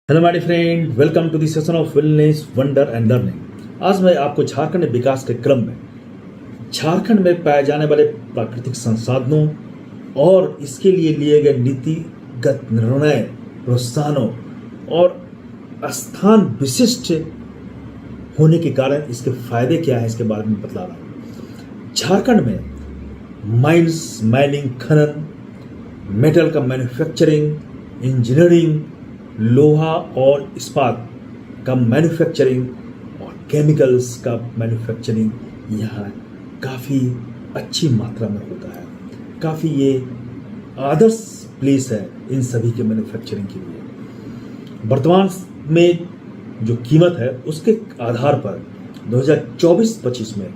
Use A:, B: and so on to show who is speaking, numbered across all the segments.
A: Hello my friend, welcome to the session of wellness wonder and learning. आज मैं आपको झारखंड विकास के क्रम में झारखंड में पाए जाने वाले प्राकृतिक संसाधनों और इसके लिए लिए गए नीतिगत निर्णय, प्रोत्साहनों और स्थान विशिष्ट होने के कारण इसके फायदे क्या है इसके बारे में बतला रहा हूँ। झारखंड में माइंस, माइनिंग, खनन, मेटल का मैन्युफैक्चरिंग, इंजीनियरिंग, लोहा और इस्पात का मैन्युफैक्चरिंग और केमिकल्स का मैन्युफैक्चरिंग यहाँ काफ़ी अच्छी मात्रा में होता है। काफ़ी ये आदर्श प्लेस है इन सभी के मैन्युफैक्चरिंग के लिए। वर्तमान में जो कीमत है उसके आधार पर 2024-25 में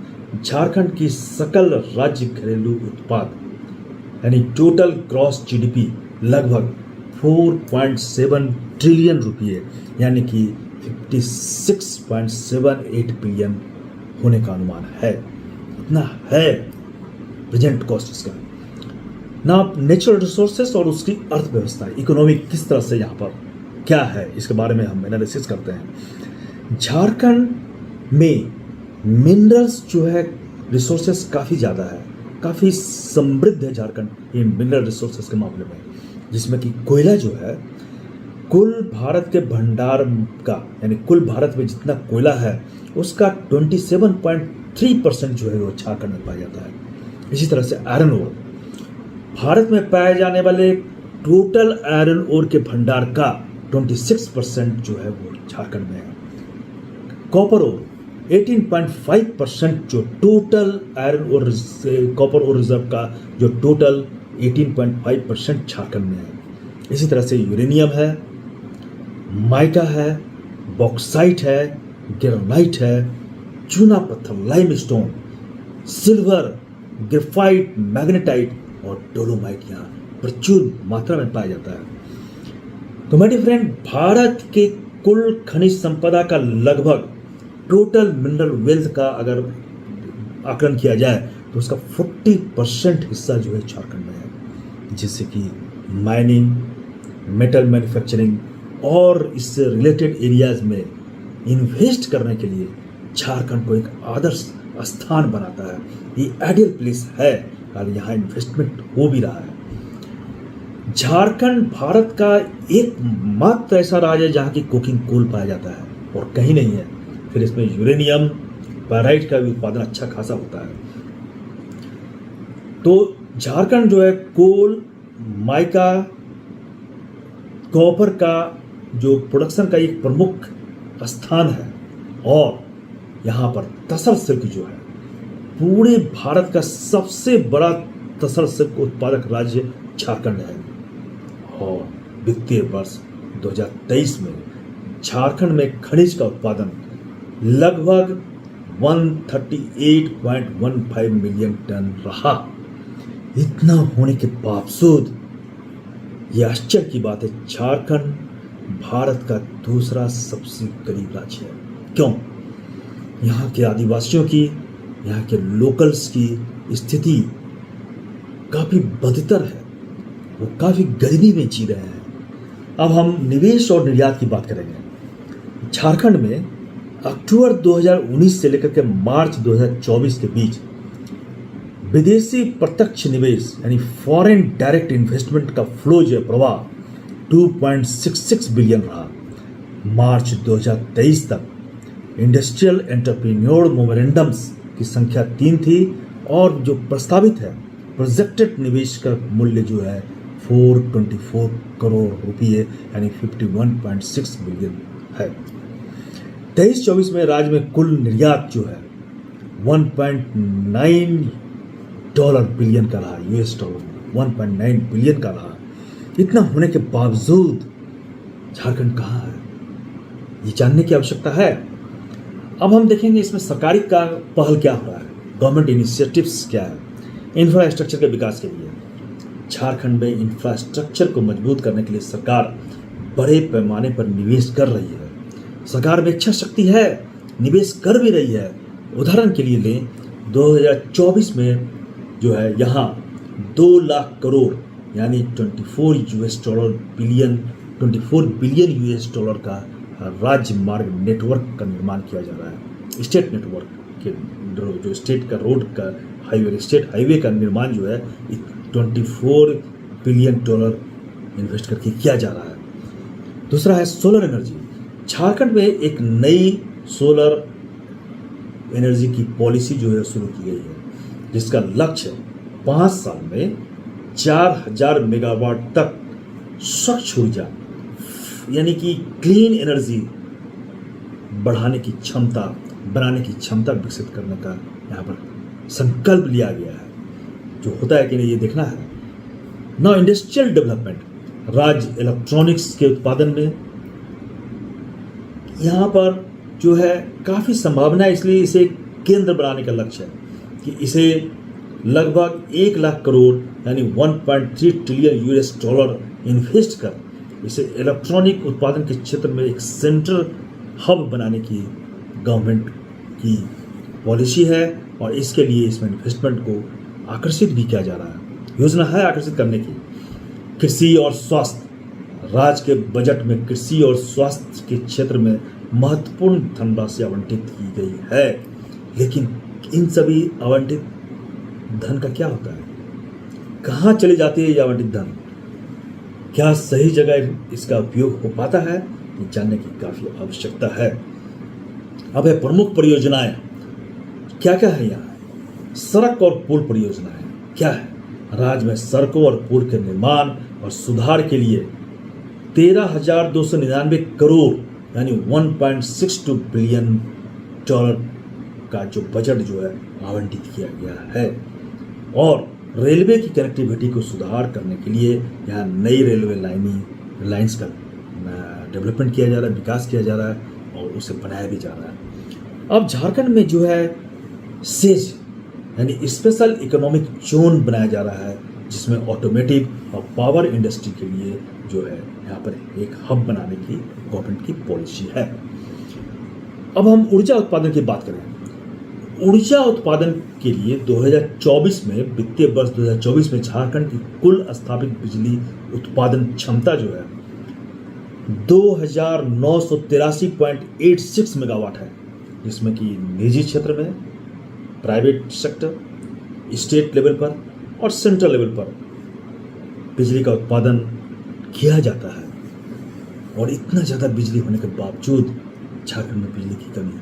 A: झारखंड की सकल राज्य घरेलू उत्पाद यानी टोटल ग्रॉस जीडीपी लगभग 4.7 ट्रिलियन रुपये यानी कि 56.78 बिलियन होने का अनुमान है। इतना है प्रेजेंट कॉस्ट इसका। ना नेचुरल रिसोर्सेस और उसकी अर्थव्यवस्था, इकोनॉमिक किस तरह से यहाँ पर क्या है इसके बारे में हम एनालिसिस करते हैं। झारखंड में मिनरल्स जो है रिसोर्सेस काफ़ी ज़्यादा है, काफ़ी समृद्ध है झारखंड इन मिनरल रिसोर्सेस के मामले में, जिसमें कि कोयला जो है कुल भारत के भंडार का यानी कुल भारत में जितना कोयला है उसका 27.3% जो है वो झारखंड में पाया जाता है। इसी तरह से आयरन ओर, भारत में पाए जाने वाले टोटल आयरन ओर के भंडार का 26% जो है वो झारखंड में है। कॉपर ओर 18.5% जो total iron ore copper ore reserve का जो टोटल 18.5% झारखंड में है। इसी तरह से यूरेनियम है, माइका है, बॉक्साइट है, ग्रेनाइट है, चूना पत्थर, लाइमस्टोन, सिल्वर, ग्रेफाइट, मैग्नेटाइट और डोलोमाइट यहाँ प्रचुर मात्रा में पाया जाता है। तो मेरे फ्रेंड, भारत के कुल खनिज संपदा का लगभग टोटल मिनरल वेल्थ का अगर आकलन किया जाए तो उसका 40% हिस्सा जो है झारखंड में है, जिससे कि माइनिंग, मेटल मैन्युफैक्चरिंग और इससे रिलेटेड एरियाज में इन्वेस्ट करने के लिए झारखंड को एक आदर्श स्थान बनाता है। ये आइडियल प्लेस है और यहाँ इन्वेस्टमेंट हो भी रहा है। झारखंड भारत का एकमात्र ऐसा राज्य है जहाँ की कोकिंग कोल पाया जाता है और कहीं नहीं है। फिर इसमें यूरेनियम, पैराइट का भी उत्पादन अच्छा खासा होता है। तो झारखंड जो है कोल, माइका, कॉपर का जो प्रोडक्शन का एक प्रमुख स्थान है और यहाँ पर तसर सिल्क जो है पूरे भारत का सबसे बड़ा तसर सिल्क उत्पादक राज्य झारखंड है। और वित्तीय वर्ष 2023 में झारखंड में खनिज का उत्पादन लगभग 138.15 मिलियन टन रहा। इतना होने के बावजूद यह आश्चर्य की बात है, झारखंड भारत का दूसरा सबसे गरीब राज्य है। क्यों? यहाँ के आदिवासियों की, यहाँ के लोकल्स की स्थिति काफ़ी बदतर है, वो काफ़ी गरीबी में जी रहे हैं। अब हम निवेश और निर्यात की बात करेंगे। झारखंड में अक्टूबर 2019 से लेकर के मार्च 2024 के बीच विदेशी प्रत्यक्ष निवेश यानी फॉरेन डायरेक्ट इन्वेस्टमेंट का फ्लो जो प्रवाह 2.66 बिलियन रहा। मार्च 2023 तक इंडस्ट्रियल एंटरप्रेन्योर मोमेंटम्स की संख्या 3 थी और जो प्रस्तावित है प्रोजेक्टेड निवेश का मूल्य जो है 424 करोड़ रुपये यानी 51.6 बिलियन है। 23-24 में राज्य में कुल निर्यात जो है 1.9 बिलियन का रहा, यूएस डॉलर 1.9 बिलियन का रहा। इतना होने के बावजूद झारखंड कहाँ है, ये जानने की आवश्यकता है। अब हम देखेंगे इसमें सरकारी का पहल क्या हो रहा है, गवर्नमेंट इनिशिएटिव्स क्या है इंफ्रास्ट्रक्चर के विकास के लिए। झारखंड में इंफ्रास्ट्रक्चर को मजबूत करने के लिए सरकार बड़े पैमाने पर निवेश कर रही है। सरकार में इच्छा शक्ति है, निवेश कर भी रही है। उदाहरण के लिए लें, 2024 में जो है यहाँ 2 लाख करोड़ यानी 24 US dollar billion 24 billion US dollar का राज्य मार्ग नेटवर्क का निर्माण किया जा रहा है। स्टेट नेटवर्क के जो स्टेट का रोड का हाईवे, स्टेट हाईवे का निर्माण जो है 24 बिलियन डॉलर इन्वेस्ट करके किया जा रहा है। दूसरा है सोलर एनर्जी। झारखंड में एक नई सोलर एनर्जी की पॉलिसी जो है शुरू की गई है, जिसका लक्ष्य 5 साल में 4000 मेगावाट तक स्वच्छ ऊर्जा यानी कि क्लीन एनर्जी बनाने की क्षमता विकसित करने का यहाँ पर संकल्प लिया गया है। जो होता है कि नहीं ये देखना है। नाउ इंडस्ट्रियल डेवलपमेंट, राज्य इलेक्ट्रॉनिक्स के उत्पादन में यहाँ पर जो है काफ़ी संभावना है, इसलिए इसे केंद्र बनाने का लक्ष्य है कि इसे लगभग 1 लाख करोड़ यानी 1.3 ट्रिलियन यूएस डॉलर इन्वेस्ट कर इसे इलेक्ट्रॉनिक उत्पादन के क्षेत्र में एक सेंट्रल हब बनाने की गवर्नमेंट की पॉलिसी है और इसके लिए इसमें इन्वेस्टमेंट को आकर्षित भी किया जा रहा है। योजना है आकर्षित करने की। कृषि और स्वास्थ्य, राज्य के बजट में कृषि और स्वास्थ्य के क्षेत्र में महत्वपूर्ण धनराशि आवंटित की गई है, लेकिन इन सभी आवंटित धन का क्या होता है, कहाँ चली जाती है ये आवंटित धन, क्या सही जगह इसका उपयोग हो पाता है, ये जानने की काफ़ी आवश्यकता है। अब है प्रमुख परियोजनाएं, क्या क्या है यहाँ। सड़क और पुल परियोजनाएं क्या है। राज्य में सड़कों और पुल के निर्माण और सुधार के लिए 13,299 करोड़ यानी 1.62 बिलियन डॉलर का जो बजट जो है आवंटित किया गया है। और रेलवे की कनेक्टिविटी को सुधार करने के लिए यहाँ नई रेलवे लाइन्स का डेवलपमेंट किया जा रहा है, विकास किया जा रहा है और उसे बनाया भी जा रहा है। अब झारखंड में जो है सेज यानी स्पेशल इकोनॉमिक जोन बनाया जा रहा है, जिसमें ऑटोमेटिव और पावर इंडस्ट्री के लिए जो है यहाँ पर एक हब बनाने की गवर्नमेंट की पॉलिसी है। अब हम ऊर्जा उत्पादन की बात करें। ऊर्जा उत्पादन के लिए 2024 में वित्तीय वर्ष 2024 में झारखंड की कुल स्थापित बिजली उत्पादन क्षमता जो है 2983.86 मेगावाट है, जिसमें कि निजी क्षेत्र में, प्राइवेट सेक्टर, स्टेट लेवल पर और सेंट्रल लेवल पर बिजली का उत्पादन किया जाता है। और इतना ज़्यादा बिजली होने के बावजूद झारखंड में बिजली की कमी,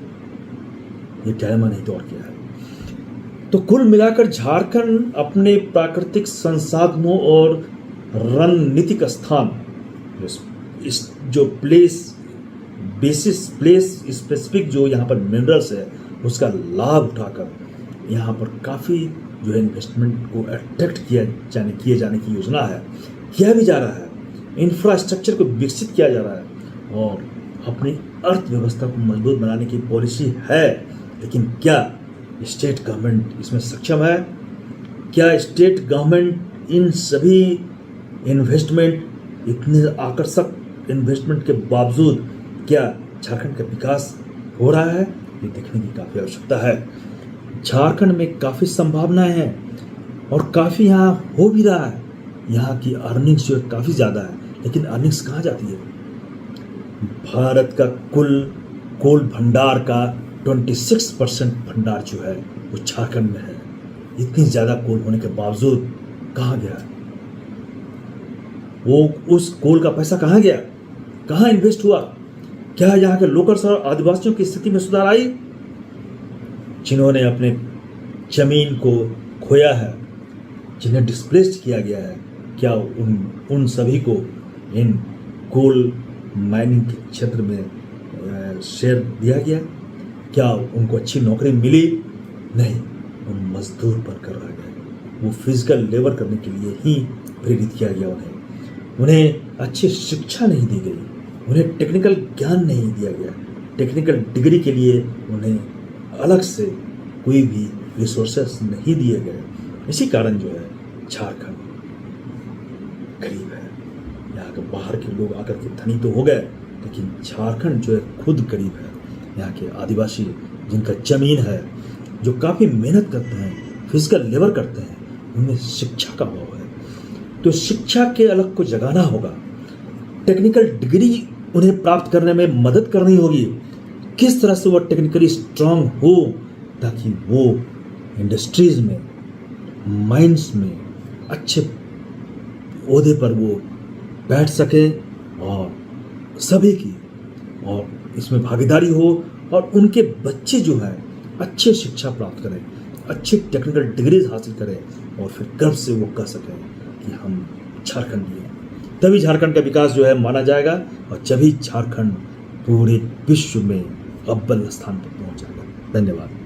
A: ये डायलेमा नहीं तो और क्या है। तो कुल मिलाकर झारखंड अपने प्राकृतिक संसाधनों और रणनीतिक स्थान, इस जो प्लेस स्पेसिफिक जो यहाँ पर मिनरल्स है उसका लाभ उठाकर यहाँ पर काफ़ी जो है इन्वेस्टमेंट को अट्रैक्ट किए जाने की योजना है, किया भी जा रहा है। इंफ्रास्ट्रक्चर को विकसित किया जा रहा है और अपनी अर्थव्यवस्था को मजबूत बनाने की पॉलिसी है। लेकिन क्या स्टेट गवर्नमेंट इसमें सक्षम है? क्या स्टेट गवर्नमेंट इन सभी इन्वेस्टमेंट, इतने आकर्षक इन्वेस्टमेंट के बावजूद क्या झारखंड का विकास हो रहा है? ये देखने की काफ़ी आवश्यकता है। झारखंड में काफ़ी संभावनाएं हैं और काफ़ी यहाँ हो भी रहा है। यहाँ की अर्निंग्स जो है काफ़ी ज़्यादा है, लेकिन अर्निंग्स कहाँ जाती है? भारत का कुल कोल भंडार का 26% भंडार जो है वो झारखंड में है। इतनी ज़्यादा कोल होने के बावजूद कहाँ गया वो? उस कोल का पैसा कहाँ गया? कहाँ इन्वेस्ट हुआ? क्या यहाँ के लोकल्स और आदिवासियों की स्थिति में सुधार आई? जिन्होंने अपने जमीन को खोया है, जिन्हें डिस्प्लेस्ड किया गया है, क्या उन सभी को इन कोल माइनिंग के क्षेत्र में शेयर दिया गया? क्या उनको अच्छी नौकरी मिली? नहीं, वो मजदूर बनकर रह गए। वो फिजिकल लेबर करने के लिए ही प्रेरित किया गया उन्हें अच्छी शिक्षा नहीं दी गई, उन्हें टेक्निकल ज्ञान नहीं दिया गया, टेक्निकल डिग्री के लिए उन्हें अलग से कोई भी रिसोर्सेस नहीं दिए गए। इसी कारण जो है झारखंड गरीब है। यहाँ के बाहर के लोग आकर के धनी तो हो गए, लेकिन झारखंड जो है खुद गरीब है। यहाँ के आदिवासी जिनका जमीन है, जो काफ़ी मेहनत करते हैं, फिजिकल लेबर करते हैं, उनमें शिक्षा का अभाव है। तो शिक्षा के अलग को जगाना होगा, टेक्निकल डिग्री उन्हें प्राप्त करने में मदद करनी होगी, किस तरह से वो टेक्निकली स्ट्रांग हो ताकि वो इंडस्ट्रीज में, माइंस में अच्छे ओहदे पर वो बैठ सके और सभी की और इसमें भागीदारी हो और उनके बच्चे जो है अच्छी शिक्षा प्राप्त करें, अच्छी टेक्निकल डिग्रीज हासिल करें और फिर गर्व से वो कह सकें कि हम झारखंडी हैं। तभी झारखंड का विकास जो है माना जाएगा और जभी झारखंड पूरे विश्व में अव्वल स्थान पर पहुंच जाएगा। धन्यवाद।